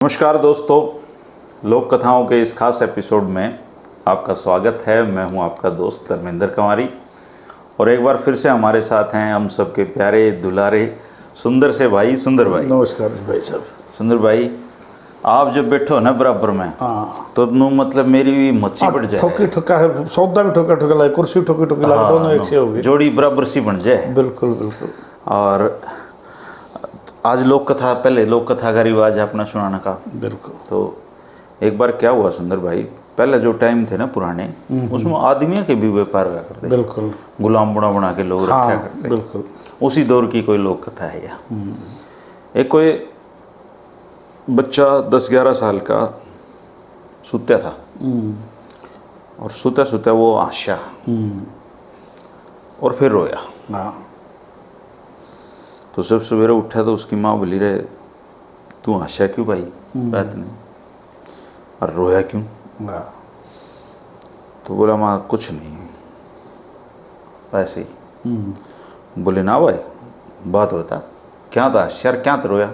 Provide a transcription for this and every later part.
नमस्कार दोस्तों, लोक कथाओं के इस खास एपिसोड में आपका स्वागत है। मैं हूं आपका दोस्त धर्मेंद्र कंवारी और एक बार फिर से हमारे साथ हैं हम सबके प्यारे दुलारे सुंदर से भाई सुंदर भाई। नमस्कार भाई साहब। सुंदर भाई, आप जब बैठो ना बराबर में तो मतलब मेरी भी मच्छी बढ़ जाए। ठोकी ठोका है, सौदा भी ठोका ठोका लगे, कुर्सी ठोकी ठोकी लगे, दोनों एक से हो गए, जोड़ी बराबर सी बन जाए। बिल्कुल बिल्कुल। और आज लोक कथा, पहले लोक कथा का रिवाज है अपना सुनाने का। बिल्कुल। तो एक बार क्या हुआ सुंदर भाई, पहले जो टाइम थे ना पुराने, उसमें आदमियों के भी व्यापार हुआ करते, बिल्कुल। गुलाम बना बना के लोग रखा हाँ, करते। बिल्कुल। उसी दौर की कोई लोक कथा है यह। एक कोई बच्चा 10-11 साल का सुत्या था और सुत्या सुत्या वो आशा और फिर रोया। हाँ। तो जब सवेरे उठा तो उसकी माँ बोली, रहे तू आशा क्यों भाई रात में, और रोया क्यों? हाँ। तो बोला माँ कुछ नहीं, ऐसे ही। बोले ना भाई बात बता, क्या था यार, क्या तो रोया?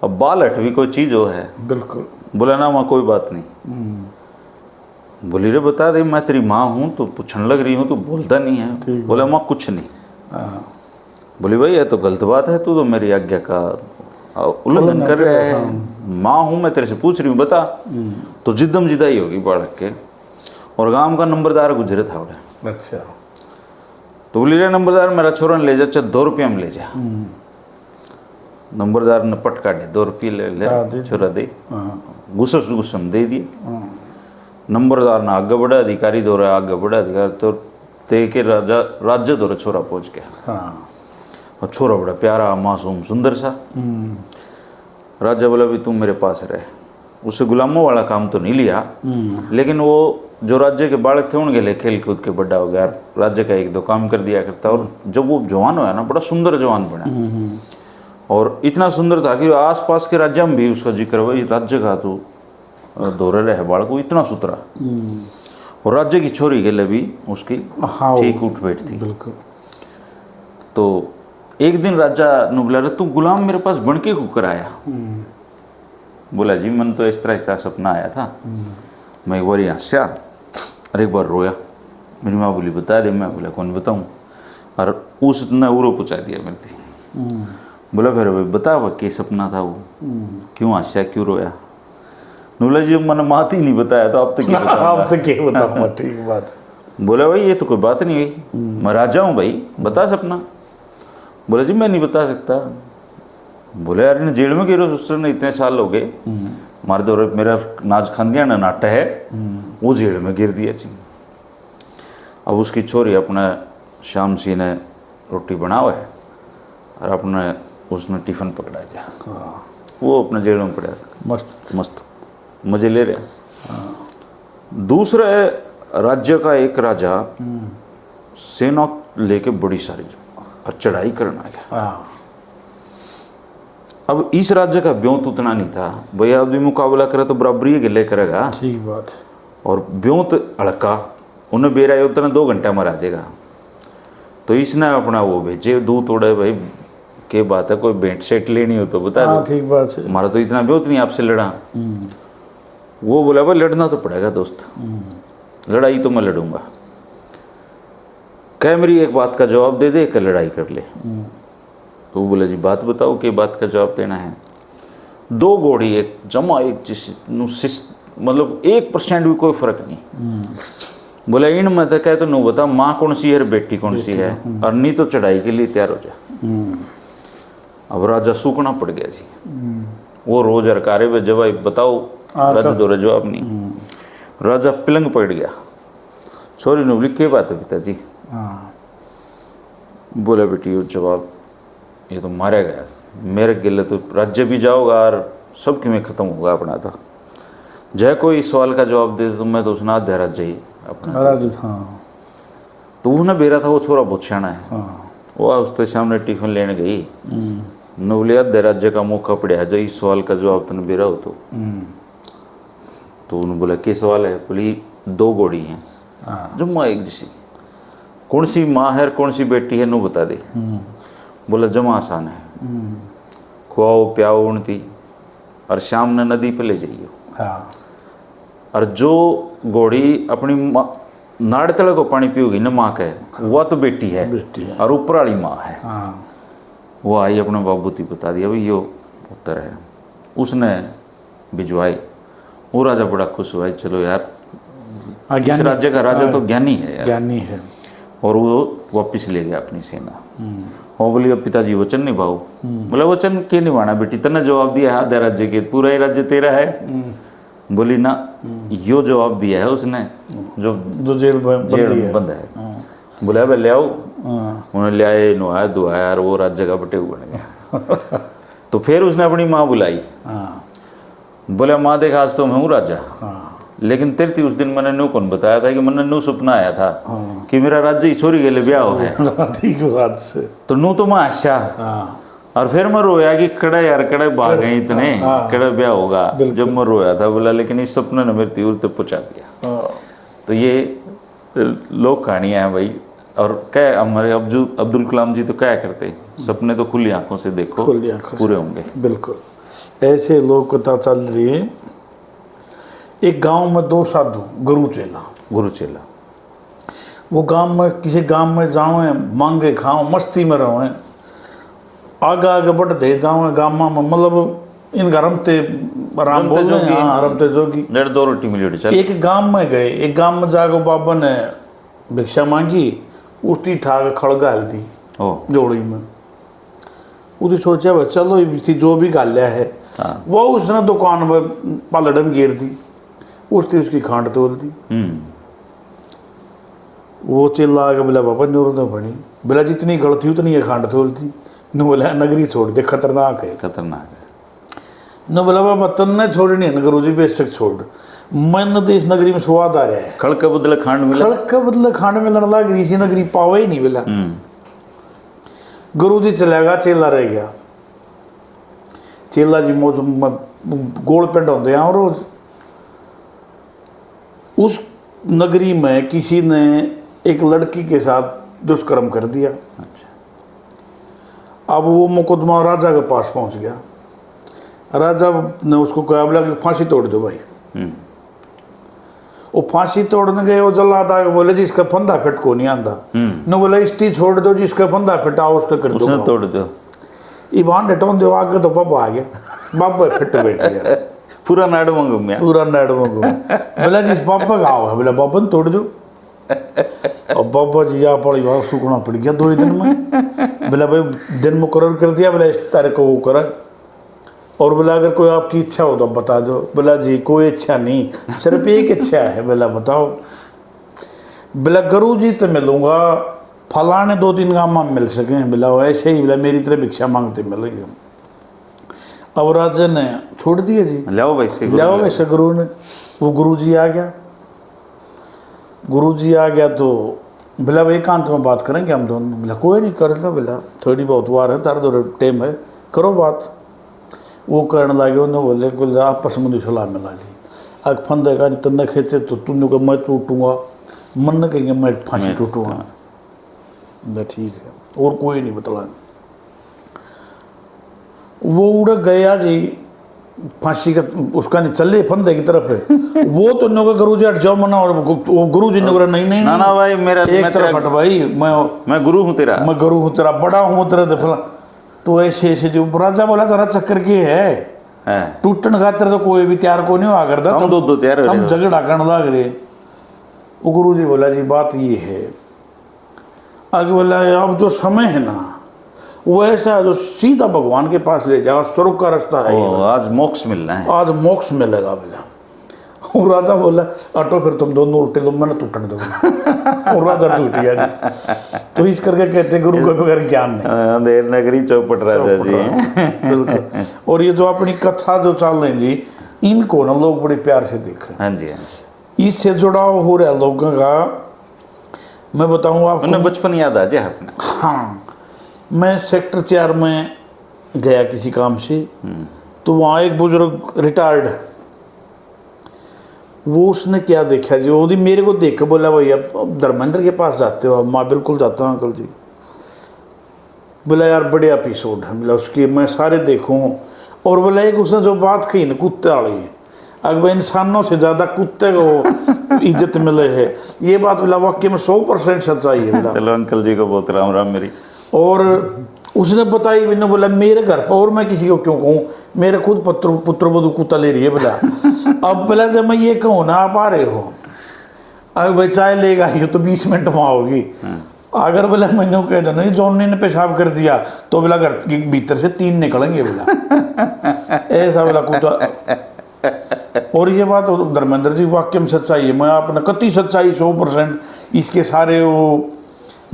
अब बाल हट भी कोई चीज़ हो है। बिल्कुल। बोला ना माँ कोई बात नहीं। बोली रे बता दे, मैं तेरी माँ हूँ तो पूछने लग रही हूँ, तू बोलता नहीं है। बोला माँ कुछ नहीं। हाँ। बोली भाई ये तो गलत बात है, तू तो मेरी आज्ञा का उल्लंघन कर रहा है। माँ हूँ मैं, तेरे से पूछ रही हूँ बता। तो जिद्दम जिदाई होगी बालक के, और गांव का नंबरदार गुजरे था उड़े। अच्छा। तो बोली रे नंबरदार मेरा छोरा ले जा, चल 2 रुपया में ले जा। नंबरदार ने पट काटे, 2 रुपये ले ले छोरा दे। गुस्स गुस्सम दे दिए। नंबरदार ने आगे बढ़ा, अधिकारी दौरा आगे बढ़ा, अधिकारी तो ते के राजा राज्य दौरा छोरा पहुंच गया। हाँ। और छोरा बड़ा प्यारा मासूम सुंदर सा। राजा बोला भी तुम मेरे पास रहे। उससे गुलामों वाला काम तो नहीं लिया, लेकिन वो जो राज्य के बालक थे उनके लिए खेल कूद के बड़ा हो गया, राज्य का 1-2 काम कर दिया करता। और जब वो जवान हुआ ना, बड़ा सुंदर जवान बना। और इतना सुंदर था कि आसपास के राज्य में भी उसका जिक्र हुआ, राज्य का तो दौरे रहे बालक वो इतना सुतरा। और राज्य की छोरी के लिए भी उसकी ठीक उठ बैठ थी। बिल्कुल। तो एक दिन राजा ने बोला, तू गुलाम मेरे पास बन के कुकर आया? बोला जी मन तो इस तरह सपना आया था, मैं एक बार यहाँ से आ और एक बार रोया। मेरी माँ बोली बता दे। मैं बोला कौन बताऊँ, और उसने उरो पूछा दिया मेरे। बोला फिर भाई बता भाई क्या सपना था वो, क्यों आशा क्यों रोया? बोला जी मैंने मात ही नहीं बताया तो अब तक क्या आप तो क्या बताऊँ, ठीक बात। बोला भाई ये तो कोई बात नहीं हुई, मैं राजा हूँ भाई, बता सपना। बोला जी मैं नहीं बता सकता। बोले यार ने जेल में गिरो उसने इतने साल हो गए, हमारे दौरे मेरा नाज खानदिया ना नाटा है, वो जेल में गिर दिया जी। अब उसकी छोरी अपना शाम सी ने रोटी बनाओ है और अपने उसने टिफिन पकड़ा दिया। वो अपने जेल में पड़ा, मस्त मस्त मजे ले रहे। दूसरे राज्य का एक राजा सेना लेके बड़ी सारी और चढ़ाई करना गया। हाँ। अब इस राज्य का ब्योंत उतना नहीं था, भैया अब भी मुकाबला करे तो बराबरी के ले करेगा। ठीक बात। और ब्योंत अड़का, उन्हें बेरा उतना 2 घंटा मरा देगा। तो इसने अपना वो भेजे दूध तोड़े, भाई के बात है कोई भेंट सेट लेनी हो तो बता दो। ठीक बात है। हमारा तो इतना ब्योंत नहीं आपसे लड़ा। वो बोला भाई लड़ना तो पड़ेगा दोस्त, लड़ाई तो मैं लड़ूंगा, कह मेरी एक बात का जवाब दे दे, कर लड़ाई कर ले। तो वो बोला जी बात बताओ कि बात का जवाब देना है। 2 घोड़ी एक जमा एक जिस मतलब 1% भी कोई फर्क नहीं। बोला इन मैं तो कह तो नहीं बता माँ कौन सी है और बेटी कौन सी है, और नहीं तो चढ़ाई के लिए तैयार हो जा। अब राजा सूखना पड़ गया जी। वो रोज हरकारे में जवाब बताओ, राजा दो जवाब नहीं। राजा पिलंग पड़ गया। छोरी ने बोली क्या बात है पिताजी? बोला बेटी वो जवाब ये तो मारा गया, मेरे गिले तो राज्य भी जाओगा और सब में ख़त्म होगा अपना। तो जय कोई इस सवाल का जवाब दे तो मैं तो उसना दे राज्य ही अपना। हाँ। तो उसने बेरा था वो छोरा बहुत सियाना है। वो उसके सामने टिफिन लेने गई, नवलिया दे राज्य का मौका पड़ा जो इस सवाल का जवाब तुमने बेरा हो तो उन्होंने बोला क्या सवाल है? बोली 2 घोड़ी हैं जम्मा एक जैसी, कौन सी माँ है कौन सी बेटी है नु बता दे। बोला जमा आसान है, खुआओ प्याओ उनती और शाम ने नदी पे ले जाइयो। हाँ और जो घोड़ी अपनी नाड़ तले को पानी पियोगी ना माँ के, वह तो बेटी है, बेटी है। और ऊपर वाली माँ है। हाँ वो आई अपने बाबूती बता दिया भाई यो उत्तर है, उसने भिजवाई। वो राजा बड़ा खुश हुआ, चलो यार इस राज्य का राजा तो ज्ञानी है यार, ज्ञानी है। और वो वापिस ले गया अपनी सेना। वो बोली अब पिताजी वचन निभाओ। बोला वचन के निभाना बेटी, तने जवाब दिया है आधे राज्य के, पूरा ही राज्य तेरा है। बोली ना, यो जवाब दिया है उसने जो जेल में बंद है। बोले अब ले आओ। उन्हें ले आए, नुहाया धुआया, और वो राज्य का बटे बन गया। तो फिर उसने अपनी माँ बुलाई। बोले माँ देख आज तो मैं हूँ राजा, लेकिन तेरे थी उस दिन मैंने न्यू कौन बताया था कि मैंने न्यू सपना आया था कि मेरा राज्य ईश्वरी के लिए ब्याह हो है। ठीक है बात से। तो नू तो मैं आशा, और फिर मैं रोया कि कड़े यार कड़े भाग गए इतने, कड़े ब्याह होगा। जब मैं रोया था बोला लेकिन इस सपने ने मेरी तीव्र तक पहुँचा दिया। तो ये लोक कहानियाँ हैं भाई। और क्या हमारे अब्दुल कलाम जी तो क्या करते, सपने तो खुली आंखों से देखो, पूरे होंगे। बिल्कुल ऐसे लोक कथा चल रही है। एक गांव में दो साधु गुरु चेला, वो गांव में किसी गांव में जाओ मांगे खाओ मस्ती में रहो, आगे आगे बढ़ते जाओ गांव में, मतलब इनका रमते आराम बोल रहे हैं। हाँ रमते जोगी। 1.5 रोटी मिली चल। एक गांव में गए, एक गांव में जाकर बाबा ने भिक्षा मांगी, उसकी ठाक खड़गा हल दी जोड़ी में। उसने सोचा भाई चलो ये जो भी गालिया है, वो उसने दुकान में पलड़म गिर दी, उसकी खांड तोल दी। वो चिल्ला के बोला बाबा नूर ने बनी, बोला जितनी गलती उतनी ये खांड तोल दी। न बोला नगरी छोड़ दे, खतरनाक है, खतरनाक है। न बोला बाबा तन्ने छोड़नी है, गुरु जी बेशक छोड़, मन तो इस नगरी में स्वाद आ रहा है। खड़ के बदले खांड मिला, खड़ के बदले खांड मिलने लग रही, इसी नगरी पावे ही नहीं मिला। गुरु जी चला गया, चेला रह गया। चेला जी मौज गोल पिंड होते हैं रोज। उस नगरी में किसी ने एक लड़की के साथ दुष्कर्म कर दिया। अच्छा। अब वो मुकदमा राजा के पास पहुंच गया। राजा ने उसको कहा बोला कि फांसी तोड़ दो भाई। वो फांसी तोड़ने गए, वो जल्लाद आके बोले जी इसका फंदा फिट को नहीं आंदा। न बोला इसकी छोड़ दो जिसका फंदा फिटाओ उसका कर दो, उसने तोड़ दो। ईवान हटो दो आगे तो बाबा आ गया, बाबा फिट बैठ गया। पूरा नाड़ में घूमया, पूरा नाड़ में घूम। बोला जिस बाबा का आओ है, बोला बाबा ने तोड़ दो। और बाबा जी आप पड़ी बात सूखना पड़ गया 2 दिन में। बोला भाई दिन मुकर्रर कर दिया, बोला इस तारीख को वो करा, और बोला अगर कोई आपकी इच्छा हो तो बता दो। बोला जी कोई इच्छा नहीं, सिर्फ एक इच्छा है। बोला बताओ। बोला गुरु जी तो मिलूंगा, फलाने 2-3 गाँव में मिल सके। बोला ऐसे ही, बोला मेरी तरह भिक्षा मांगते मिलेंगे। अब राजा ने छोड़ दिया जी, लाओ वैसे गुरु ने। वो गुरु जी आ गया। गुरु जी आ गया तो बोला भाई एकांत में बात करेंगे हम दोनों। बोला कोई नहीं कर लो, बोला थोड़ी बहुत वार है, तार दो टाइम है, करो बात। वो करने लगे, उन्होंने बोले आपस में सलाह मिला ली। अग फंदे का तन्ने खींचे तो तुमने को मैं टूटूंगा, मन ने कहेंगे मैं फांसी टूटूंगा। ठीक है, और कोई नहीं बतला। वो उड़ गया जी फांसी का, उसका नहीं चले फंदे की तरफ है। वो तो नौकर गुरु जी हट जाओ मना, और वो गुरु जी ने बोला नहीं नहीं ना ना भाई मेरा एक तरफ हट भाई, मैं गुरु हूँ तेरा, मैं गुरु हूँ तेरा, बड़ा हूँ तेरा। तो फला तो ऐसे ऐसे जो राजा बोला तेरा चक्कर के है टूटन खातर तो कोई भी तैयार को नहीं हुआ करता, हम दो तैयार, हम झगड़ा करने लग रहे। वो गुरु जी बोला जी बात ये है। आगे बोला अब जो समय है ना वो ऐसा है जो सीधा भगवान के पास ले जाओ, स्वर्ग का रास्ता है। आज मोक्ष मिलना है, आज मोक्ष मिलेगा। बोला और राजा बोला अटो फिर तुम दोनों उल्टे लो, मैंने टूटने दो। और राजा टूट गया जी। तो इस करके कहते गुरु को बगैर ज्ञान नहीं, अंधेर नगरी चौपट राजा जी। बिल्कुल। और ये जो अपनी कथा जो चल रही जी, इनको ना लोग बड़े प्यार से देखें। हाँ जी, इससे जुड़ाव हो रहा लोगों का। मैं बताऊँ आपको, बचपन याद आ जाए अपना। हाँ, मैं सेक्टर 4 में गया किसी काम से, तो वहाँ एक बुजुर्ग रिटायर्ड, वो उसने क्या देखा जी, वो मेरे को देख के बोला भैया धर्मेंद्र के पास जाते हो? माँ बिल्कुल जाता हूँ अंकल जी। बोला यार बड़े एपिसोड है, बोला उसके मैं सारे देखूँ, और बोला एक उसने जो बात कही ना कुत्ते वाली, अगर इंसानों से ज़्यादा कुत्ते को इज्जत मिले है, ये बात बोला वाक्य में 100% सच्चाई है बोला। चलो अंकल जी को बहुत राम राम मेरी। और उसने बताई, मैंने बोला मेरे घर पर और मैं किसी को क्यों कहूँ, मेरे खुद पुत्रवधू कुत्ता ले रही है बोला। अब बोला जब मैं ये कहूँ ना आप आ रहे हो, अगर भाई चाय लेगा ही तो 20 मिनट में आओगी, अगर बोला मैंने कह देना जॉनी ने पेशाब कर दिया तो बोला घर के भीतर से 3 निकलेंगे बोला। ऐसा बोला कुत्ता। और ये बात धर्मेंद्र जी वाक्य में सच्चाई है, मैं आपने कति सच्चाई 100%, इसके सारे वो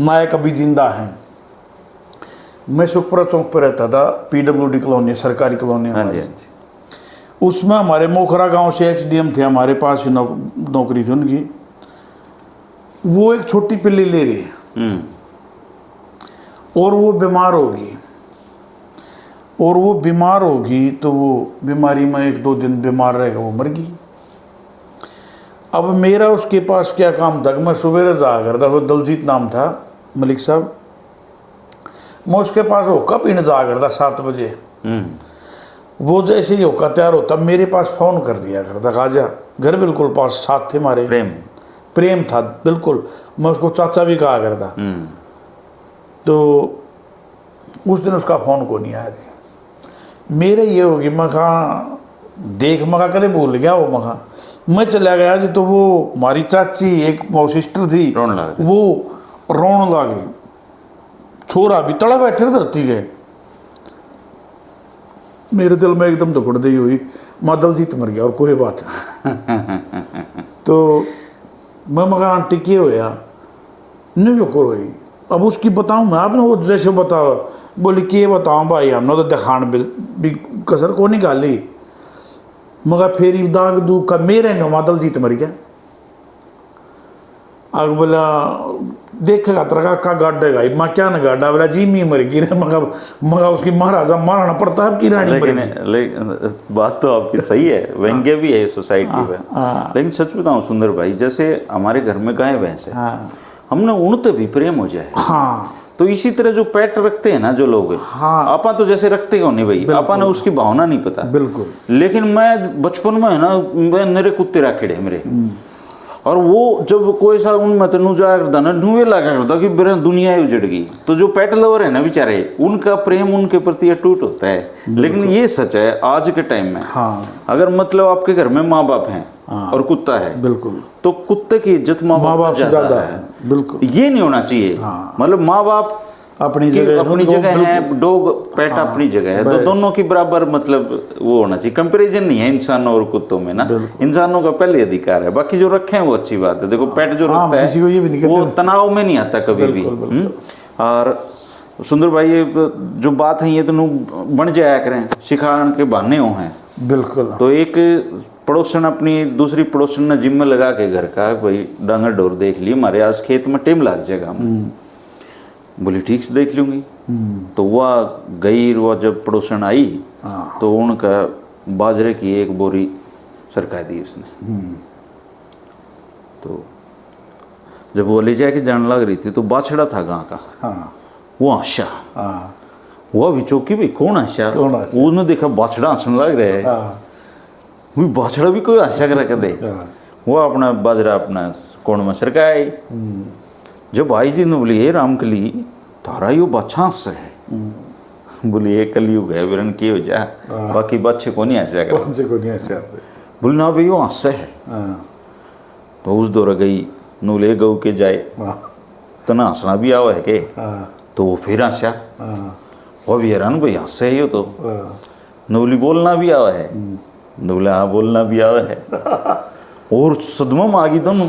नायक अभी जिंदा हैं। मैं सुखपुरा चौक पर रहता था, PWD कॉलोनी, सरकारी कॉलोनी। हाँ जी, हाँ जी। उसमें हमारे मोखरा गांव से HDM थे, हमारे पास ही नौकरी थी उनकी। वो एक छोटी पिल्ली ले रही है और वो बीमार होगी, तो वो बीमारी में 1-2 दिन बीमार रहेगा, वो मर गई। अब मेरा उसके पास क्या काम था, मैं सुबह जा करता, वो दलजीत नाम था मलिक साहब, मैं उसके पास होका पीने जा करता 7 बजे। वो जैसे ही होका तैयार होता मेरे पास फ़ोन कर दिया करता, खाजा घर बिल्कुल पास, साथ थे हमारे, प्रेम था बिल्कुल, मैं उसको चाचा भी कहा करता। तो उस दिन उसका फ़ोन को नहीं आया जी। मेरे ये होगी, मैं कहा देख, मैं कहा कदे भूल गया वो, मैं चला गया जी, तो वो हमारी चाची एक वो सिस्टर थी, वो रोने लगी, छोरा भी तड़ा बैठे धरती गए। मेरे दिल में एकदम दुखड़ दी हुई, माँ दलजीत मर गया और कोई बात नहीं। तो मैं मगा आंटी के होया नहीं जो करो, अब उसकी बताऊं मैं, आपने वो जैसे बताओ, बोली के बताऊं भाई, हमने तो दिखान भी कसर को निकाली, मगर फिर दाग दूग का मेरे नो माँ दलजीत मर गया। आग बोला देखेगा तरह का गाड़ेगा, मैं क्या न गाड़ा, बोला जी मी मर गई, मगा उसकी महाराजा महाराणा प्रताप की रानी। लेकिन बात तो आपकी सही है, व्यंग्य भी है सोसाइटी में। लेकिन सच बताऊं सुंदर भाई, जैसे हमारे घर में गाय भैंस है, हमने उनते भी प्रेम हो जाए, तो इसी तरह जो पेट रखते हैं ना जो लोग, आपा तो जैसे रखते हो नहीं भाई, आपा ने उसकी भावना नहीं पता बिल्कुल। लेकिन मैं बचपन में है ना, मेरे कुत्ते रखे मेरे, और वो जब कोई सा उन मतनू जा करता ना, नुए लगा करता कि मेरा दुनिया ही उजड़ गई। तो जो पेट लवर है ना बेचारे, उनका प्रेम उनके प्रति अटूट होता है। लेकिन ये सच है आज के टाइम में, अगर मतलब आपके घर में माँ बाप हैं और कुत्ता है, बिल्कुल, तो कुत्ते की इज्जत माँ बाप से ज्यादा है। बिल्कुल, ये नहीं होना चाहिए। मतलब माँ बाप अपनी जगह है, डॉग पेट अपनी जगह है, तो दोनों की बराबर मतलब वो होना चाहिए। कंपैरिजन नहीं है इंसानों और कुत्तों में ना, इंसानों का पहले अधिकार है, बाकी जो रखे हैं वो अच्छी बात है। देखो पेट जो रखता है वो तनाव में नहीं आता कभी भी। और सुंदर भाई ये जो बात है ये तो बन जाया करें, सिखाने के बहाने हो हैं बिल्कुल। तो एक पड़ोसन अपनी दूसरी पड़ोसन ने जिम में लगा के घर का, भाई डांगर डोर देख ली, हमारे आज खेत में टेम लग जाएगा, बोली ठीक से देख लूंगी। तो वह गई, वह जब पड़ोसन आई तो उनका बाजरे की एक बोरी सरका दी उसने। तो जब वो ले जाके जाने लग रही थी तो बाछड़ा था गांव का, वो आशा वो भी चौकी भी कौन आशा, उसने देखा बाछड़ा हंसने लग रहे है, वो बाछड़ा भी कोई आशा कर दे, वो अपना बाजरा अपना कोण में सरकाई। जब आई जी ने बोली ये रामकली तारा यो बच्चा हंस है, बोली ये कलयुग है विरन की हो जा, बाकी बच्चे को नहीं हंसा कर, बोली ना भाई वो हंस है। तो उस दौर गई नूले गऊ के जाए, तना हंसना भी आवा है के, तो वो फिर हंसा, वो भी हैरान भाई हंस है, तो नूली बोलना भी आवा है, नूला हाँ बोलना भी आवा है, और सदमा में आ गई दोनों।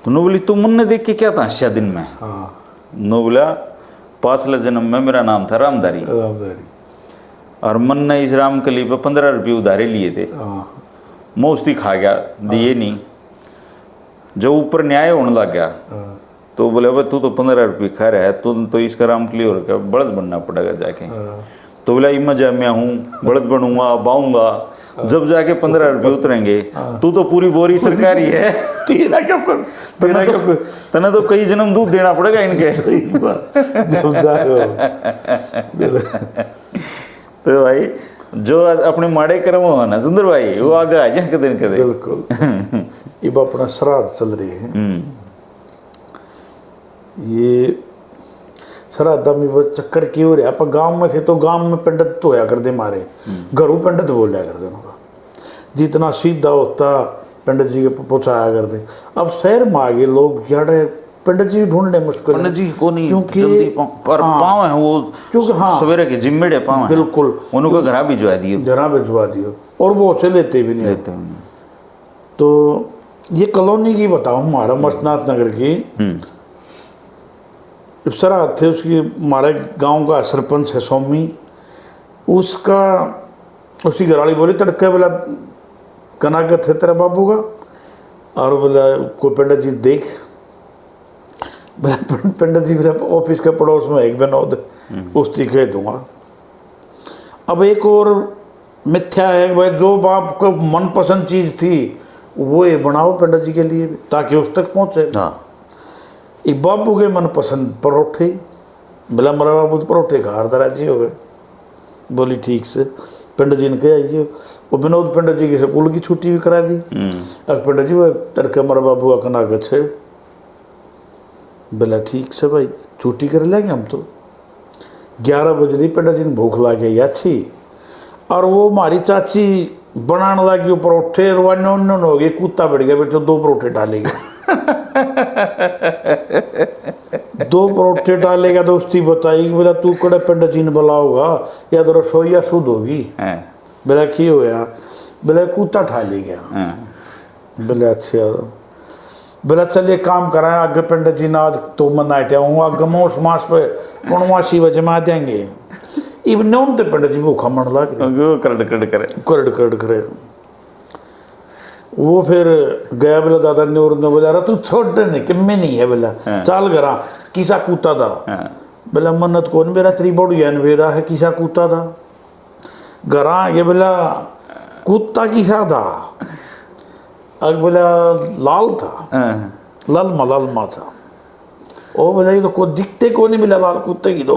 तो नो बोली तुम मुन्ने देख के क्या था हंसा दिन में, नो बोला पाछला जन्म में मेरा नाम था रामधारी, और मन ने इस रामकली पे 15 रुपये उधारे लिए थे, मौस्ती खा गया, दिए नहीं। जब ऊपर न्याय होने लग गया तो बोले भाई तू तो 15 रुपये खा रहा है, तू तो इसका रामकली हो रखा, बड़द बनना पड़ेगा जाके। तो बोला इमा जा मैं हूँ, बड़द बनूंगा, बाऊंगा, जब जाके 15 रुपये उतरेंगे, तू तो पूरी बोरी सरकारी है, तेरा क्या कर, तना तो कई जन्म दूध देना पड़ेगा इनके। तो भाई जो अपने माड़े कर्म हो ना सुंदर भाई वो आगे आ जाए कदे न कदे। बिल्कुल। अब अपना श्राद्ध चल रही है, ये श्राद्ध में वो चक्कर क्यों हो रहा। आप गांव में थे तो गांव में पंडित तो होया कर दे मारे, घरों पंडित बोलिया कर दे उनका, जितना सीधा होता पंडित जी के पहुंचाया कर दे। अब शहर में आ गए लोग यार, पंडित जी ढूंढने मुश्किल है। पंडित जी को नहीं क्योंकि जल्दी पर पाँव है वो, क्योंकि सवेरे के जिम्मेड़े पाँव है, बिल्कुल उनको घर भिजवा दिए, जरा भिजवा दियो, और वो से लेते भी नहीं। लेते हैं। तो ये कॉलोनी की बताऊं, हमारा मस्तनाथ नगर की श्राद्ध थे उसकी, हमारे गांव का सरपंच है स्वामी, उसका उसकी घरवाली बोली तड़के बोला कनागत है तेरा बाबू का, और बोला कोई पंडित जी देख, बोला पंडित जी बोला ऑफिस के पड़ोस में एक विनोद उसकी कह दूंगा। अब एक और मिथ्या है भाई, जो बाप को मनपसंद चीज़ थी वो ये बनाओ पंडित जी के लिए भी, ताकि उस तक पहुँचे। हाँ एक बाबू के मनपसंद परोठे, बोला मेरा बाबू तो परोठे खा रहा राजी हो गए। बोली ठीक से, पंडित जी ने कहा आइए, वो विनोद पंडित जी की स्कूल की छुट्टी भी करा दी। अब पंडित जी वो तड़के मेरा बाबू का नागत है, बोला ठीक से भाई छुट्टी कर लेंगे हम तो। 11 बजे रही, पंडित जी ने भूख ला गई अच्छी, और वो हमारी चाची बनाने लगी परोठे, रोन हो गए, कुत्ता बढ़ गया बेटो, 2 परोठे डालेगा 2 परोठे डालेगा तो उसकी बताई बोला तू कड़े पंडित जी ने बुलाओगा या तो रसोईया शुद्ध होगी। बोला की होया, बोला कुत्ता ठा ले गया। बोले अच्छा, बोला चलिए काम कराए, आगे पंडित जी ने आज तो मनाटे हूँ, आगे मोस मास पे पूर्णमासी व जमा देंगे। इवन नौन ते पंडित जी भूखा मन लग करड़ करे। वो फिर गया, बोला दादा ने और ने बोला अरे तू छोड़ ने किम्मे नहीं है, बोला चाल घरा किसा कूता था। बोला मन्नत कौन मेरा तेरी बड़िया ने मेरा है, किसा कूता था घरा आगे, बोला कुत्ता किसा था, अग बोला लाल था, लाल था। ओ बोला ये तो को दिखते को नहीं, बोला लाल कुत्ते की तो।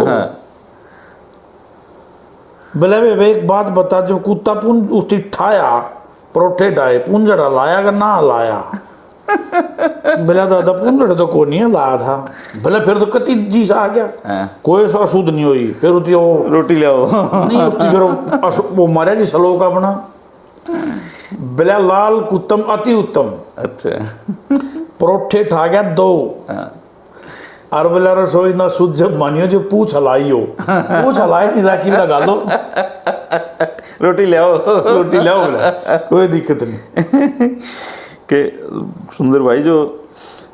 बोला भाई एक बात बता, जो कुत्ता पुंज उसकी ठाया परोठे डाए पुंजड़ा लाया का ना लाया। बोला दादा पुंजड़ा तो को नहीं लाया था। बोला फिर तो कति जी सा आ गया, कोई सा अशुद्ध नहीं हुई। फिर उसकी वो रोटी ले आओ नहीं, उसकी फिर वो मारा जी सलोक अपना। बोला लाल कुत्तम अति उत्तम। अच्छा परोठे ठा गया 2, और बोला रसोई ना शुद्ध जब मानियो जो पूछ हलाई हो, पूछ हलाई नहीं राखी लगा लो, रोटी ले आओ रोटी लाओ, बोला कोई दिक्कत नहीं। के सुंदर भाई जो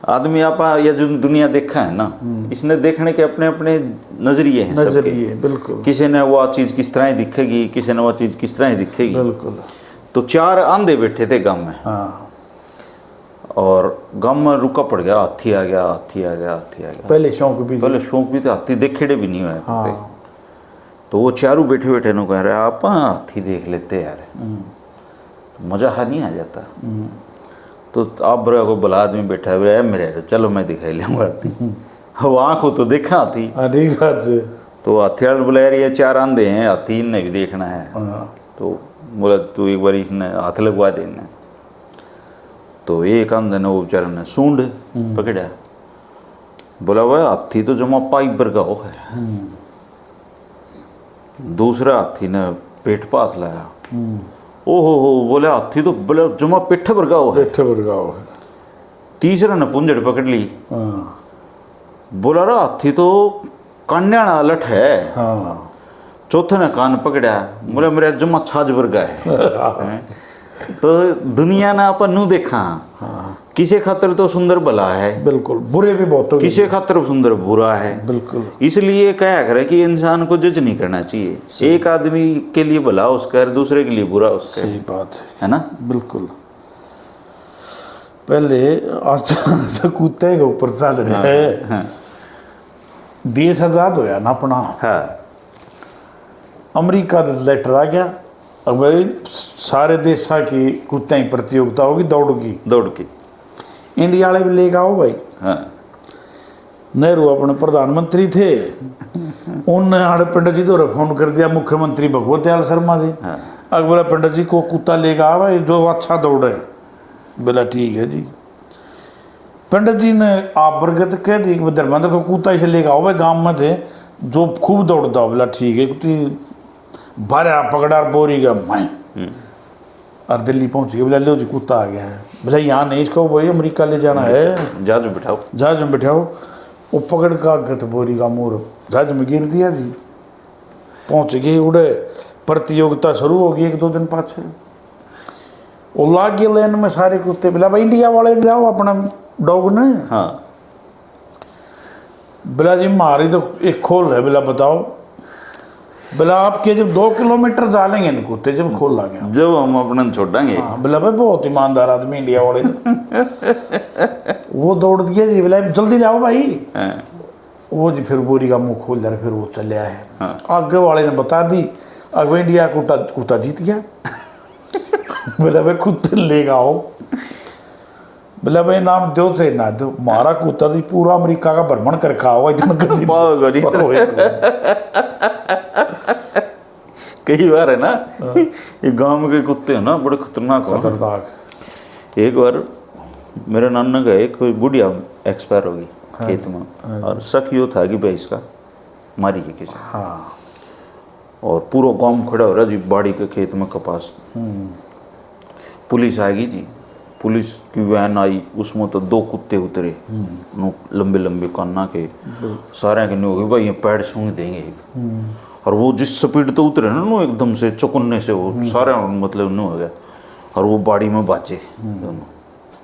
आदमी आप या जो दुनिया देखा है ना, इसने देखने के अपने अपने नजरिए हैं, नजरिए बिल्कुल। किसी ने वो चीज़ किस तरह ही दिखेगी, किसी ने वो चीज़ किस तरह ही दिखेगी। बिल्कुल। तो 4 आंधे बैठे थे गांव में, हाँ, और गांव में रुका पड़ गया, हाथी आ गया, हाथी आ गया, हाथी आ गया। पहले शौक भी थे, हाथी देखेड़े भी नहीं हुए। हाँ। तो वो चारों बैठे बैठे नो कह रहे आप हाथी देख लेते यार, मजा हा नहीं आ जाता। तो आप बड़ा को बला आदमी बैठा है मेरे, चलो मैं दिखाई लूँगा हाथी। अब आँखों तो देखा हाथी, तो हाथी वाले बोला यार ये 4 आंधे हैं, हाथी इन्हें भी देखना है। तो बोला तू एक बार इसने हाथ लगवा देना। तो एक अंधे ने वो बेचारे ने सूंड पकड़ा, बोला वह हाथी तो जमा पाइप बरगा हो है। दूसरा हाथी ने पेट पात लाया, ओहो हो, बोले हाथी तो बोले जमा पेट बरगा हो है। तीसरा ने पुंजड़ पकड़ ली, बोला रहा हाथी तो कान्या लठ है। चौथे ने कान पकड़ा, बोले मेरा जमा छाज बरगा है। तो दुनिया ना अपन नू देखा, किसे खातर तो सुंदर भला है, बिल्कुल, बुरे भी बहुत, किसे खातर सुंदर बुरा है, बिल्कुल। इसलिए कहा करे कि इंसान को जज नहीं करना चाहिए, एक आदमी के लिए भला उसका और दूसरे के लिए बुरा उसका। सही बात है ना, बिल्कुल। पहले आज कुत्ते के ऊपर चल रहे है। देश आजाद होया ना अपना, अमेरिका लेटर आ गया, अब भाई सारे देशा की कुत्ते की प्रतियोगिता होगी दौड़ की। इंडिया वाले भी लेकर आओ भाई। नेहरू अपने प्रधानमंत्री थे, उन आड़े पंडित जी तो फोन कर दिया मुख्यमंत्री भगवत दयाल शर्मा जी। हाँ। अगर बोला पंडित जी को कुत्ता लेगा आ भाई जो अच्छा दौड़े। बोला ठीक है जी। पंडित जी ने आप बरगत कह दी कि धर्मेंद्र को कुत्ता इसे लेगा आओ भाई गाँव में थे जो खूब दौड़ता। बोला ठीक है कुत्ती बारह पकड़ा बोरी का मैं और दिल्ली पहुंच गया। बोला लो जी कुत्ता आ गया है। बोला यहाँ नहीं इसको भाई अमेरिका ले जाना है जहाज में बिठाओ। जहाज में बिठाओ। वो पकड़ का गत बोरी का मोर जहाज में गिर दिया जी। पहुंच गए उड़े प्रतियोगिता शुरू हो गई 1-2 दिन पाछे। वो लाग गए लेन में सारे कुत्ते। बोला भाई इंडिया वाले जाओ अपना डॉग ने। हाँ। बोला जी मारी तो एक खोल है। बोला बताओ। बोला आपके जब 2 किलोमीटर जा लेंगे न कुत्ते जब खोल लागे जब हम अपना छोड़ेंगे। हाँ। बोला भाई बहुत ईमानदार आदमी इंडिया वाले। वो दौड़ दिए जी। बोला जल्दी लाओ भाई। हाँ। वो जी फिर बोरी का मुंह खोल दिया। फिर वो चले आए। हाँ। आगे वाले ने बता दी। अब इंडिया कुत्ता जीत गया। बोला भाई कुत्ते लेगा आओ। बोला भाई नाम दो से ना दो मारा कुत्ता जी पूरा अमेरिका का भ्रमण कर खाओ इतना कई बार है ना ये गांव में के कुत्ते हो ना बड़े खतरनाक हो। खतरनाक। एक बार मेरे नाना का एक कोई बुढ़िया एक्सपायर होगी खेत में और शक यो था कि भाई इसका मारी है किसी। हाँ। और पूरा गांव खड़ा हो रहा जी बाड़ी के खेत में कपास। पुलिस आएगी जी। पुलिस की वैन आई उसमें तो 2 कुत्ते उतरे लंबे लंबे कान्ना के सारे के नहीं हो गए भाई ये पैर सूंघ देंगे। और वो जिस स्पीड तो उतरे ना एकदम से चौकन्ने से वो सारे मतलब नहीं हो गया। और वो बाड़ी में बाचे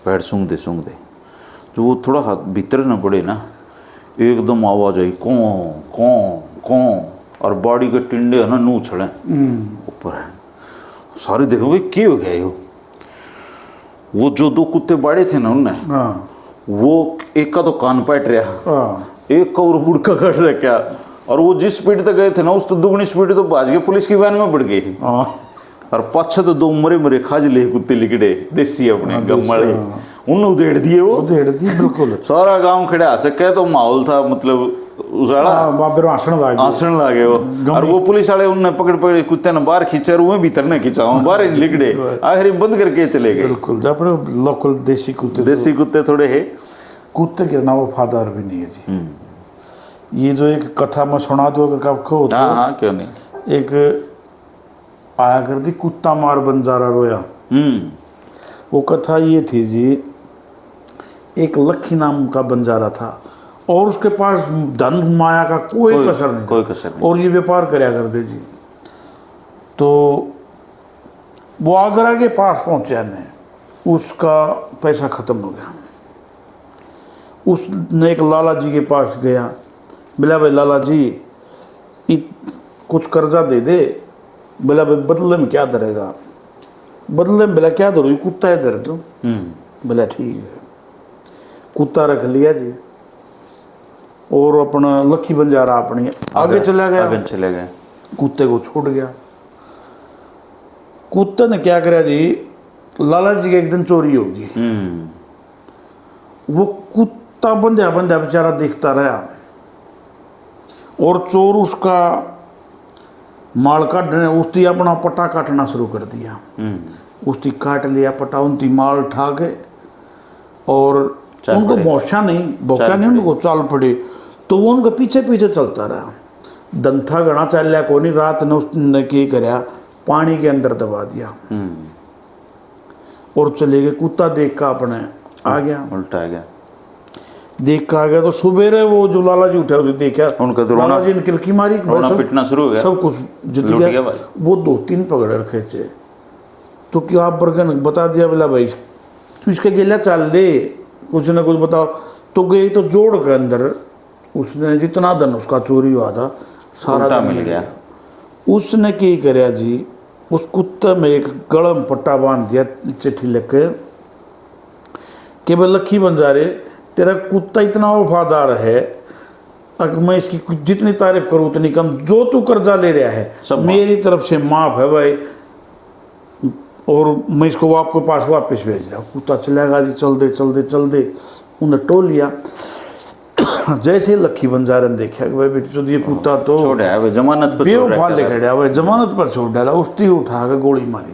पैर सूंघ दे जो वो थोड़ा हाथ भीतर ना पड़े ना एकदम आवाज आई कौं कौं कौं और बाड़ी के टिंडे है ना नू उछले ऊपर है। सारे देखो भाई क्या हो गया ये। वो जो 2 कुत्ते बाड़े थे ना उनने वो एक का तो कान पाट रहा एक का और बुड़का कट रखा। और वो जिस स्पीड तक गए थे ना उस तो दुगनी स्पीड तो भाज के पुलिस की वैन में बढ़ गई। और पाछे तो 2 मरे खाज ले कुत्ते लिकड़े देसी अपने गम्मड़े उन उधेड़ दिए। वो उधेड़ दिए बिल्कुल। सारा गांव खड़ा सके तो माहौल था मतलब उजाड़ा आसन लागे वो। और वो पुलिस वाले उनने पकड़ कुत्ते ने बाहर खींचा और वो भीतर ने खींचा बाहर लिकड़े आखिर बंद करके चले गए। बिल्कुल अपने लोकल देसी कुत्ते थोड़े है। कुत्ते के ना वफादार भी नहीं है जी। ये जो एक कथा में सुना दो आपको। हाँ क्यों नहीं। एक आया कर दी कुत्ता मार बंजारा रोया। वो कथा ये थी जी एक लखी नाम का बंजारा था और उसके पास धन माया का कोई कसर नहीं। और ये व्यापार करया करते जी। तो वो आगरा के पास पहुंचा ने उसका पैसा ख़त्म हो गया। उसने एक लाला जी के पास गया। बोला भाई लाला जी कुछ कर्जा दे दे। बोला भाई बदले में क्या धरेगा। बदले में बोला क्या धरो कुत्ता है धर दो। बोला ठीक है। कुत्ता रख लिया जी और अपना लखी बंजारा अपनी आगे चला गया। कुत्ते को छोड़ गया। कुत्ते ने क्या करा जी लाला जी की एक दिन चोरी होगी। वो कुत्ता बंध्या बेचारा देखता रहा और चोर उसका माल काटने उसकी अपना पट्टा काटना शुरू कर दिया। उसकी काट लिया पट्टा उनकी माल ठा के और उनको भौंका नहीं उनको चाल पड़े। तो वो उनके पीछे पीछे चलता रहा। दंथा घना चल लिया को नहीं। रात ने उसने क्या कराया पानी के अंदर दबा दिया और चले गए। कुत्ता देख का अपने आ गया उल्टा आ गया। देख का आ गया तो सुबेरे वो जो लाला जी उठे देखा उनका तो लाला जी ने किलकी मारी पिटना शुरू हो गया। सब कुछ जीत गया। वो 2-3 पकड़ रखे थे। तो क्या आप बर्गन बता दिया बोला भाई तू इसके गेला चाल दे कुछ ना कुछ बताओ। तो गई तो जोड़ के अंदर उसने जितना धन उसका चोरी हुआ था सारा धन मिल गया। उसने क्या कराया जी उस कुत्ते में एक गलम पट्टा बांध दिया चिट्ठी लिख के कि भाई लखी बंजारे तेरा कुत्ता इतना वफादार है अगर मैं इसकी जितनी तारीफ करूँ उतनी कम। जो तू कर्जा ले रहा है मेरी तरफ से माफ है भाई और मैं इसको आपके पास वापस भेज रहा हूँ। कुत्ता चलेगा जी चल दे उन्हें टोल लिया। जैसे लखी बंजारे ने देखा कि भाई बेटी तो ये कुत्ता तो छोड़ है वे जमानत पर छोड़ बेवफा रहा ले है। खड़ा हुआ जमानत पर छोड़ डाला, उसने उठा के गोली मारी।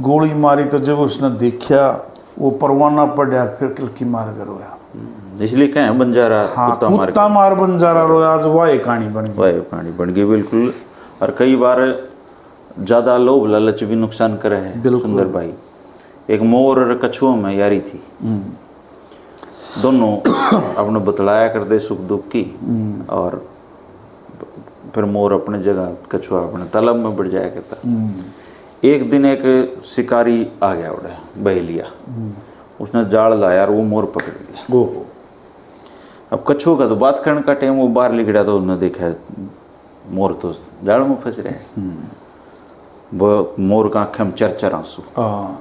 गोली मारी तो जब उसने देखा वो परवाना पड़ा, फिर किलकी मार कर रोया। इसलिए कहें बंजारा हाँ, कुत्ता मार कुत्ता मार बंजारा रोया, आज वह कहानी बन गई। वाह कहानी बन गई बिल्कुल। और कई बार ज़्यादा लोभ लालच भी नुकसान करे है सुंदर भाई। एक मोर और कछुआ में यारी थी, दोनों अपने बतलाया करते सुख दुख की, और फिर मोर अपने जगह, कछुआ अपने तालाब में बढ़ जाया करता। एक दिन एक शिकारी आ गया उड़ा बहेलिया, उसने जाल लाया और वो मोर पकड़ लिया। ओहो, अब कछुआ का तो बात करने का टाइम, वो बाहर लिखड़ा तो उन्होंने देखा मोर तो जाल में फंस रहे हैं। वो मोर का आंखें में चरचर आंसू। हाँ,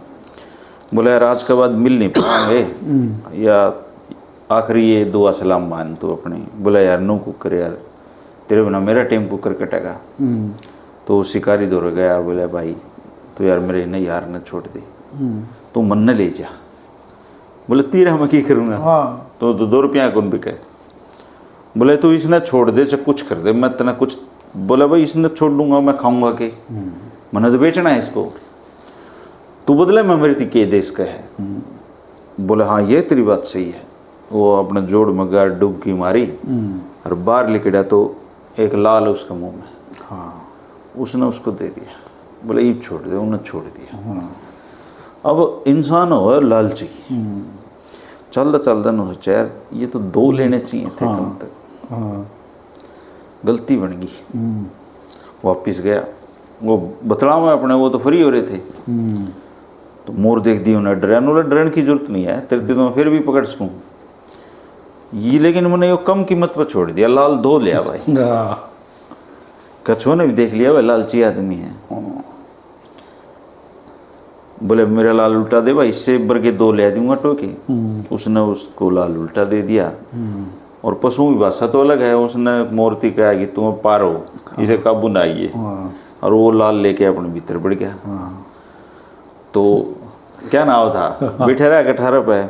बोले यार आज के बाद मिल नहीं पाएंगे, या आखिरी ये दुआ सलाम मान तो अपनी। बोला यार नो कुकर यार, तेरे बिना मेरा टाइम कुकर कटेगा। तो शिकारी दौड़ गया, बोले भाई तो यार मेरे नहीं यार न छोड़ दे, तू मन न ले जा। बोले तीर मैं की करूँगा, हाँ, तो 2 रुपया कौन बिके। बोले तू इसने छोड़ दे चाहे कुछ कर दे, मैं तना कुछ। बोला भाई इसने छोड़ दूंगा मैं खाऊंगा के, मैंने तो बेचना है इसको, तू बदले में मेरी थी के देश का है। बोले हाँ ये तेरी बात सही है। वो अपने जोड़ में गया, डुबकी मारी और बाहर लिखड़ा तो एक लाल उसके मुंह में। हाँ, उसने उसको दे दिया, बोले ईब छोड़ दे, उन्हें छोड़ दिया। अब इंसान हो लालची, चलता चलता न यार ये तो 2 लेने चाहिए थे कम तक। हाँ, गलती बन गई। वापिस गया, वो बतला में अपने, वो तो फ्री हो रहे थे। तो मोर देख दी उन्हें, डरने की जरूरत नहीं है तेरे को, तो मैं फिर भी पकड़ सकूँ ये, लेकिन मैंने ये कम कीमत पर छोड़ दिया। लाल 2 लिया भाई। हाँ, कछुआ ने भी देख लिया भाई लालची आदमी है। बोले मेरा लाल उल्टा दे भाई, इससे भर के 2 ले दूंगा टोके। उसने उसको लाल उल्टा दे दिया। और पशुओं की भाषा तो अलग है, उसने मूर्ति कहा कि तुम पारो, इसे काबू ना आइए, और वो लाल लेके अपने भीतर बढ़ गया। तो क्या नाव था, बैठे रहा कठारा पे।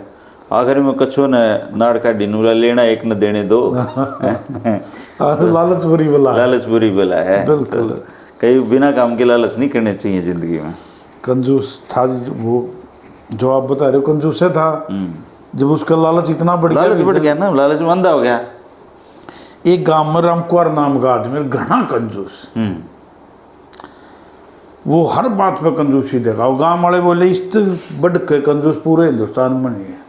आखिर में कछुआ ने नाड़ का डिनूला लेना, एक न देने दो। तो लालच बुरी बला है। लालच बुरी बला है। बिल्कुल। तो कई बिना काम के लालच नहीं करने चाहिए जिंदगी में। कंजूस था वो जो आप बता रहे हो, कंजूस था। जब उसका लालच इतना बढ़ गया, लालच बढ़ गया ना, लालच में अंधा हो गया। एक गांव में रामकुआर नाम का आदमी, घना कंजूस, वो हर बात पे कंजूसी देखा। वो गांव वाले बोले इससे बढ़ के कंजूस पूरे हिंदुस्तान में नहीं है।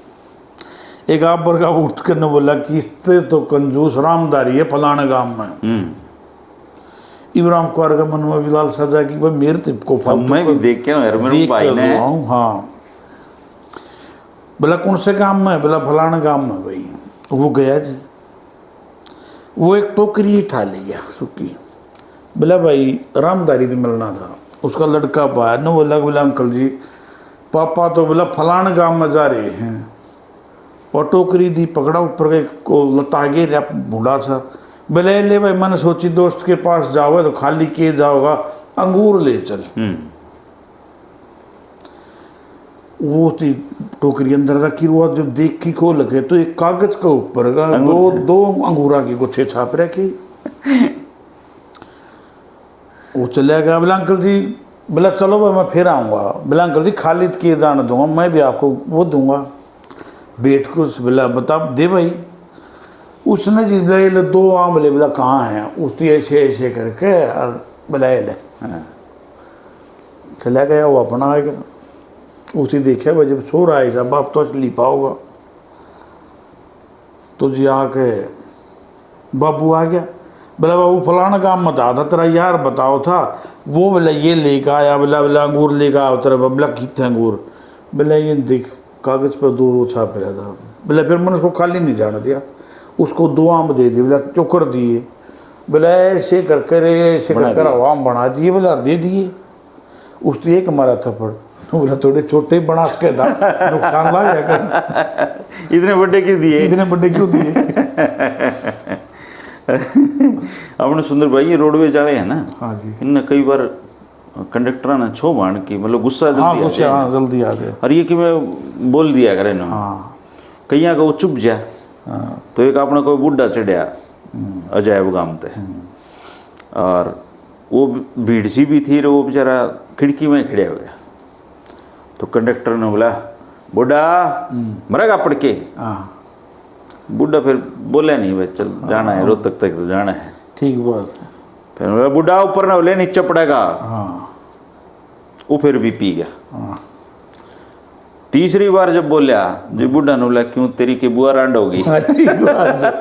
एक आप वर्ग उठ कर ने बोला कि इससे तो कंजूस रामदारी है फलाने गांव में। इब्राहिम कुआर का मन में भी लालसा जाए कि भाई मेरे को मैं भी देख के यार मेरे भाई ने। हाँ, बोला कौन से काम में, बोला फलाने काम में भाई। वो गया जी, वो एक टोकरी उठा लिया सूखी। बोला भाई रामदारी से मिलना था। उसका लड़का बाहर न बोला अंकल जी पापा तो बोला फलाने गांव में जा रहे हैं, और टोकरी दी पकड़ा ऊपर के को लतागे भूडा सा। बोले ले भाई मैंने सोची दोस्त के पास जाओगे तो खाली के जाओगा, अंगूर ले चल। वो थी टोकरी अंदर रखी, वो जब देख की खोल लगे तो एक कागज के ऊपर दो अंगूरा की गुच्छे छाप रखी। वो चले गया। बोला अंकल जी, बोला चलो भाई मैं फिर आऊँगा। बोला अंकल जी खाली किए जाने दूंगा, मैं भी आपको वो दूंगा बेट को। बोला बता दे भाई। उसने जी बोला ये 2 आम ले। बोला कहाँ हैं? उसने ऐसे ऐसे करके और बोला ये ले। चला गया, वो अपना आएगा। उसी देखा भाई जब सो रहा है साहब आप तो ली पाओगा, तो जी आके बाबू आ गया। बोला बाबू फलाना काम मत आता तेरा यार बताओ था। वो बोला ये लेकर आया। बोला अंगूर लेकर आओ तेरा। बोला कितने अंगूर? बोला ये देख कागज़ पर 2 छाप रहा था। बोला फिर मैंने उसको खाली नहीं जाना दिया, उसको 2 आम दे दिए। बोला क्यों कर दिए? बोला ऐसे कर कर ऐसे कर कर आम बना दिए। बोला दे दिए। उसने एक मारा थप्पड़। बोला थोड़े छोटे बना सके था, नुकसान ला गया कर। इतने बड़े क्यों दिए? इतने बड़े क्यों दिए? अपने सुंदर भाई ये रोडवेज वाले हैं ना, हाँ जी, इनने कई बार कंडक्टर ने छो बाण की, मतलब गुस्सा जल्दी आ गया। और ये कि मैं बोल दिया करे ना। हाँ, कहीं का वो चुप जा, हाँ तो एक अपने कोई बुढ़ा चढ़िया अजायब गाम ते, और वो भीड़ सी भी थी, वो बेचारा खिड़की में खड़े हो गया। तो कंडक्टर ने बोला बुढ़ा मरेगा पड़ के। हाँ बुढ़ा फिर बोला नहीं, भाई चल जाना है, रोहतक तक तो जाना है। ठीक बात है। फिर बोला बुढ़ा ऊपर ना बोले नीचे पड़ेगा। हाँ वो फिर भी पी गया। हाँ तीसरी बार जब बोलिया जी बुढ़ा ने बोला क्यों तेरी की बुआ रांड होगी। हाँ, ठीक बात है।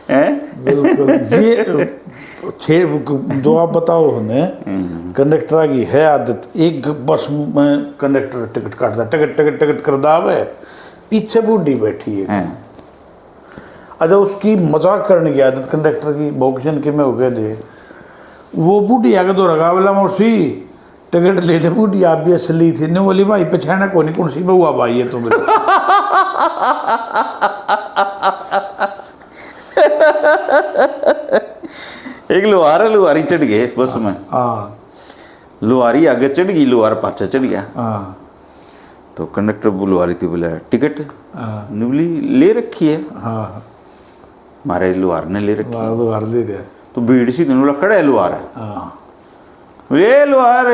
हैं? बिल्कुल। ये जो आप बताओ हमें कंडक्टर की है आदत, एक बस में कंडक्टर टिकट काटता, टिकट टिकट टिकट कर दावे, पीछे बूढ़ी बैठी है। हैं? अच्छा उसकी मजाक करने की आदत कंडक्टर की, भोक्शन के में हो गए थे, वो बूढ़ी आगे तो रगा बोला मौसी टिकट ले ले, बूढ़ी आप भी असली थी ने बोली भाई पछाना कौन सी बहुआ भाई है तुम्हें। एक लुहारी चढ़ गए बस में। हाँ लुहारी आगे चढ़ गई, लुहार पाछे चढ़ गया। हाँ तो कंडक्टर लुहारी थी बोला टिकट हाँ निवली ले रखी है, हाँ हमारे लुहार ने ले रखी। तो हर ले गया। तो भीड़ सी दिन बोला खड़ा है लुहार है। हाँ बोले लुहार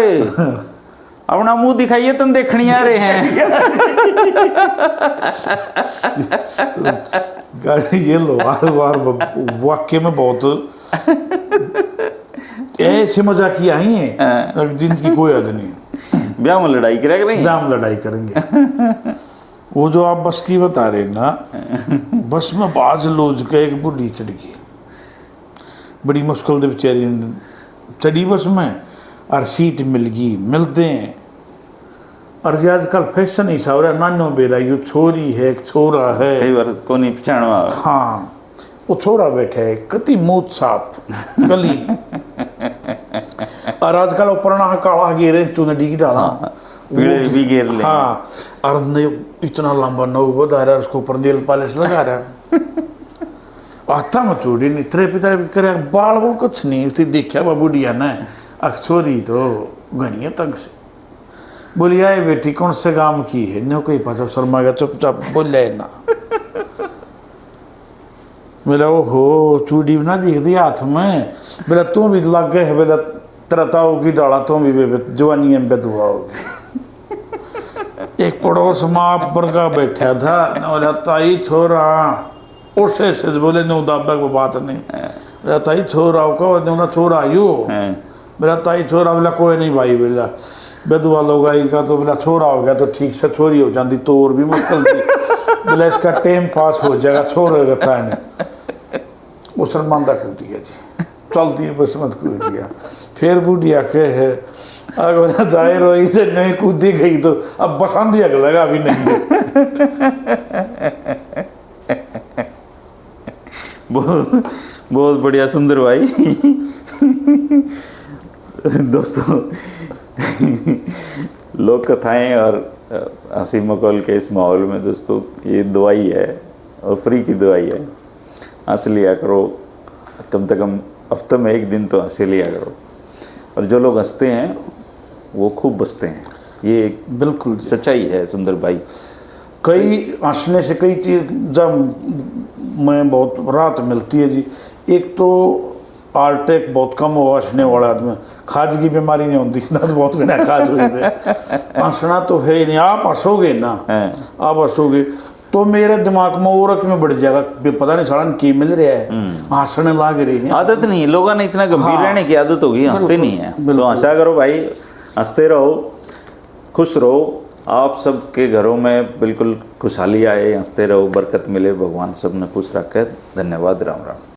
अपना मुंह दिखाइए, तुम देखनी आ रहे हैं। गाड़ी ये लोहार वाक्य में बहुत ऐसे मजाकिया आई हैं जिनकी कोई हद नहीं। ब्याह में लड़ाई करेगा नहीं, दाम लड़ाई करेंगे। वो जो आप बस की बता रहे ना, बस में बाज लोज के एक बुढ़ी चढ़ गई, बड़ी मुश्किल से बेचारी चढ़ी बस में, और सीट मिल गई, मिलते हैं। और ये आजकल फैशन ही सा हो रहा है, नानो बेरा यू छोरी है एक छोरा है। कई बार को नहीं पहचानवा। हाँ वो छोरा बैठा है कति मूत साफ गली। और आजकल वो पुराना काला गेरे चुनडी की डाला पीड़े भी घेर ले। हाँ और ने इतना लंबा नौ बता रहा है, उसको ऊपर नेल पॉलिश लगा रहा है। आता में चूड़ी नहीं तेरे पिता करे बाल वो कुछ नहीं, उसे देखा वो बुढ़िया ने अक्सोरी तो घनी तंग से बोली आए बेटी कौन से गांव की है, नो कोई पता शर्मा का चुपचाप बोल जाए ना। बोला ओ हो चूड़ी ना दिख दी हाथ में, बोला तू भी लग गए है, बोला तेरा ताऊ की डाला तू भी जवानी में बेदुआ होगी। एक पड़ोस माँ पर का बैठा था, बोला ताई छोरा उसे से बोले नो दाबा को बात नहीं, बोला ताई छोरा को छोरा आयु, बोला ताई छोरा, बोला कोई नहीं भाई, बोला बेदुआ लोग आई का तो बोला छोरा हो गया तो ठीक से छोरी हो जाती तो और भी मुश्किल थी, बोला इसका टाइम पास हो जाएगा छोड़ेगा था ने। वो शर्मांदा कर दिया जी, चलती है बस मत कर दिया। फिर बुढ़िया के है अगर जाहिर हो इसे नहीं कूदी गई तो अब बसंत दिया लगा अभी नहीं। बहुत बढ़िया सुंदर भाई। दोस्तों लोक कथाएं और हंसी मखौल के इस माहौल में दोस्तों ये दवाई है और फ्री की दवाई है, हंस लिया करो, कम से कम हफ्ते में एक दिन तो हंस लिया करो। और जो लोग हंसते हैं वो खूब बसते हैं, ये बिल्कुल सच्चाई है सुंदर भाई। कई हंसने से कई चीज़ जब में बहुत राहत मिलती है जी। एक तो हार्ट बहुत कम हो हंसने वाला आदमी, खाज की बीमारी नहीं होती ना, तो बहुत घना खाज हो गए। हंसना तो है ही नहीं, आप हंसोगे ना, आप हंसोगे तो मेरे दिमाग में और में बढ़ जाएगा, पता नहीं साड़ा की मिल रहा है, हंसने लाग रही है। आदत नहीं है, लोगों ने इतना गंभीर रहने की आदत होगी, हंसते नहीं है। तो हंसा करो भाई, हंसते रहो, खुश रहो। आप सबके घरों में बिल्कुल खुशहाली आए, हंसते रहो, बरकत मिले, भगवान सबने खुश रखे। धन्यवाद, राम राम।